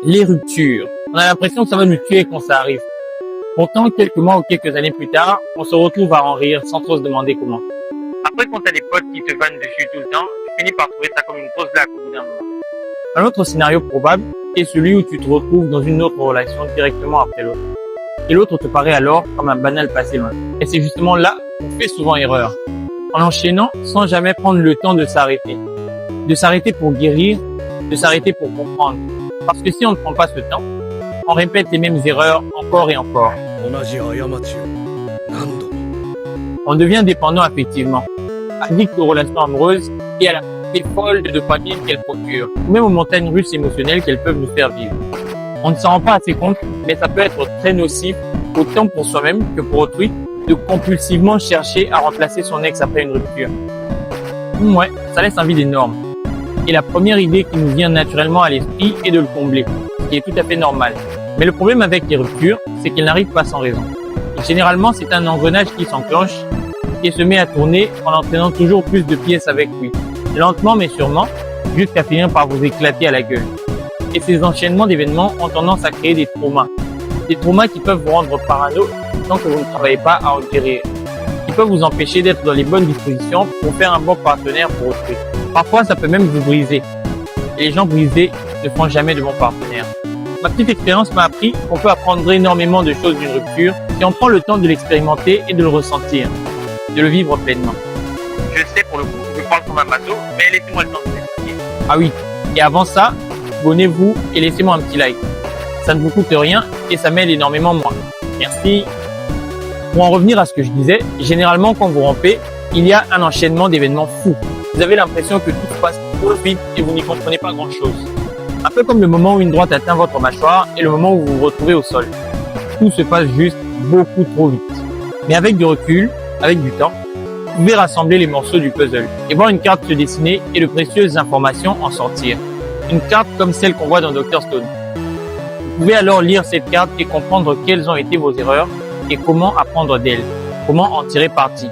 Les ruptures. On a l'impression que ça va nous tuer quand ça arrive. Pourtant, quelques mois ou quelques années plus tard, on se retrouve à en rire sans trop se demander comment. Après, quand t'as des potes qui te vannent dessus tout le temps, tu finis par trouver ça comme une grosse blague au bout d'un moment. Un autre scénario probable est celui où tu te retrouves dans une autre relation directement après l'autre. Et l'autre te paraît alors comme un banal passé loin. Et c'est justement là qu'on fait souvent erreur. En enchaînant sans jamais prendre le temps de s'arrêter. De s'arrêter pour guérir, de s'arrêter pour comprendre. Parce que si on ne prend pas ce temps, on répète les mêmes erreurs encore et encore. On devient dépendant affectivement, addict aux relations amoureuses et à la quantité folle de dopamine qu'elles procurent, ou même aux montagnes russes émotionnelles qu'elles peuvent nous faire vivre. On ne s'en rend pas assez compte, mais ça peut être très nocif, autant pour soi-même que pour autrui, de compulsivement chercher à remplacer son ex après une rupture. Ouais, ça laisse un vide énorme. Et la première idée qui nous vient naturellement à l'esprit est de le combler, ce qui est tout à fait normal. Mais le problème avec les ruptures, c'est qu'elles n'arrivent pas sans raison. Et généralement, c'est un engrenage qui s'enclenche et se met à tourner en entraînant toujours plus de pièces avec lui. Lentement mais sûrement, jusqu'à finir par vous éclater à la gueule. Et ces enchaînements d'événements ont tendance à créer des traumas. Des traumas qui peuvent vous rendre parano tant que vous ne travaillez pas à en guérir. Qui peuvent vous empêcher d'être dans les bonnes dispositions pour faire un bon partenaire pour autrui. Parfois, ça peut même vous briser. Et les gens brisés ne font jamais de bons partenaires. Ma petite expérience m'a appris qu'on peut apprendre énormément de choses d'une rupture si on prend le temps de l'expérimenter et de le ressentir, de le vivre pleinement. Je sais pour le coup, je parle comme un maso, mais laissez-moi le temps de l'expliquer. Ah oui, et avant ça, abonnez-vous et laissez-moi un petit like. Ça ne vous coûte rien et ça m'aide énormément moi. Merci. Pour en revenir à ce que je disais, généralement quand vous rampez, il y a un enchaînement d'événements fous. Vous avez l'impression que tout se passe trop vite et vous n'y comprenez pas grand-chose. Un peu comme le moment où une droite atteint votre mâchoire et le moment où vous vous retrouvez au sol. Tout se passe juste beaucoup trop vite. Mais avec du recul, avec du temps, vous pouvez rassembler les morceaux du puzzle et voir une carte se dessiner et de précieuses informations en sortir. Une carte comme celle qu'on voit dans Dr Stone. Vous pouvez alors lire cette carte et comprendre quelles ont été vos erreurs et comment apprendre d'elles, comment en tirer parti.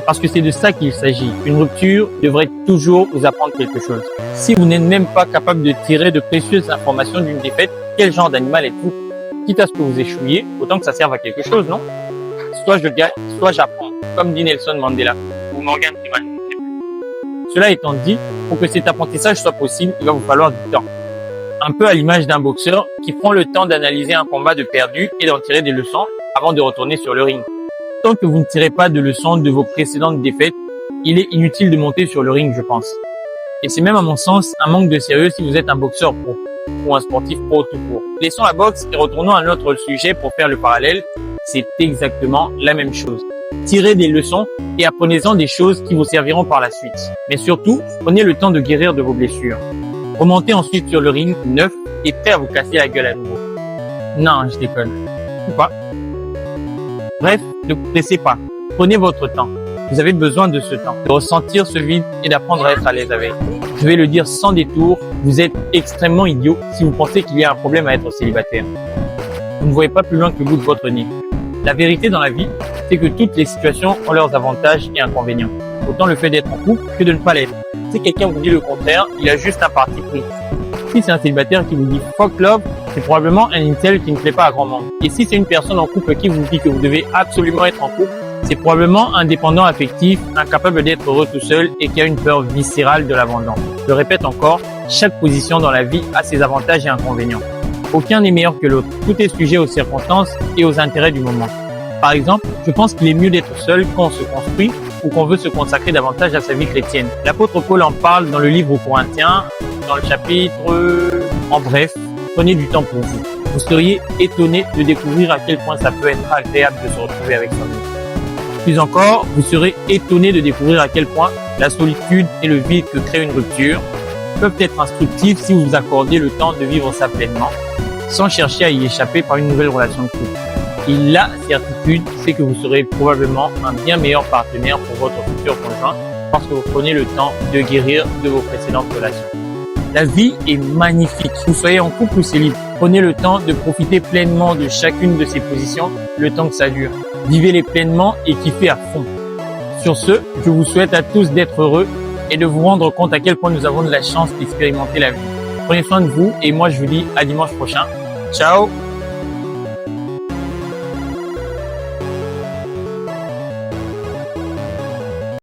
Parce que c'est de ça qu'il s'agit. Une rupture devrait toujours vous apprendre quelque chose. Si vous n'êtes même pas capable de tirer de précieuses informations d'une défaite, quel genre d'animal êtes-vous? Quitte à ce que vous échouiez, autant que ça serve à quelque chose, non? Soit je gagne, soit j'apprends, comme dit Nelson Mandela, ou Morgan Freeman. Cela étant dit, pour que cet apprentissage soit possible, il va vous falloir du temps. Un peu à l'image d'un boxeur qui prend le temps d'analyser un combat de perdu et d'en tirer des leçons avant de retourner sur le ring. Tant que vous ne tirez pas de leçons de vos précédentes défaites, il est inutile de monter sur le ring, je pense. Et c'est même à mon sens un manque de sérieux si vous êtes un boxeur pro ou un sportif pro tout court. Laissons la boxe et retournons à notre sujet pour faire le parallèle. C'est exactement la même chose. Tirez des leçons et apprenez-en des choses qui vous serviront par la suite. Mais surtout, prenez le temps de guérir de vos blessures. Remontez ensuite sur le ring neuf et prêt à vous casser la gueule à nouveau. Non, je déconne. Ou pas. Bref, ne vous pressez pas. Prenez votre temps. Vous avez besoin de ce temps, de ressentir ce vide et d'apprendre à être à l'aise avec. Je vais le dire sans détour, vous êtes extrêmement idiot si vous pensez qu'il y a un problème à être célibataire. Vous ne voyez pas plus loin que le bout de votre nez. La vérité dans la vie, c'est que toutes les situations ont leurs avantages et inconvénients. Autant le fait d'être en couple que de ne pas l'être. Si quelqu'un vous dit le contraire, il a juste un parti pris. Si c'est un célibataire qui vous dit fuck love, c'est probablement un incel qui ne plaît pas à grand monde. Et si c'est une personne en couple qui vous dit que vous devez absolument être en couple, c'est probablement un dépendant affectif, incapable d'être heureux tout seul et qui a une peur viscérale de l'abandon. Je le répète encore, chaque position dans la vie a ses avantages et inconvénients. Aucun n'est meilleur que l'autre. Tout est sujet aux circonstances et aux intérêts du moment. Par exemple, je pense qu'il est mieux d'être seul quand on se construit ou qu'on veut se consacrer davantage à sa vie chrétienne. L'apôtre Paul en parle dans le livre aux Corinthiens, dans le chapitre... En bref, prenez du temps pour vous. Vous seriez étonné de découvrir à quel point ça peut être agréable de se retrouver avec soi-même. Plus encore, vous serez étonné de découvrir à quel point la solitude et le vide que crée une rupture peuvent être instructifs si vous vous accordez le temps de vivre ça pleinement, sans chercher à y échapper par une nouvelle relation de couple. Et la certitude, c'est que vous serez probablement un bien meilleur partenaire pour votre futur conjoint parce que vous prenez le temps de guérir de vos précédentes relations. La vie est magnifique. Que vous soyez en couple ou célibataire, prenez le temps de profiter pleinement de chacune de ces positions le temps que ça dure. Vivez-les pleinement et kiffez à fond. Sur ce, je vous souhaite à tous d'être heureux et de vous rendre compte à quel point nous avons de la chance d'expérimenter la vie. Prenez soin de vous et moi je vous dis à dimanche prochain. Ciao!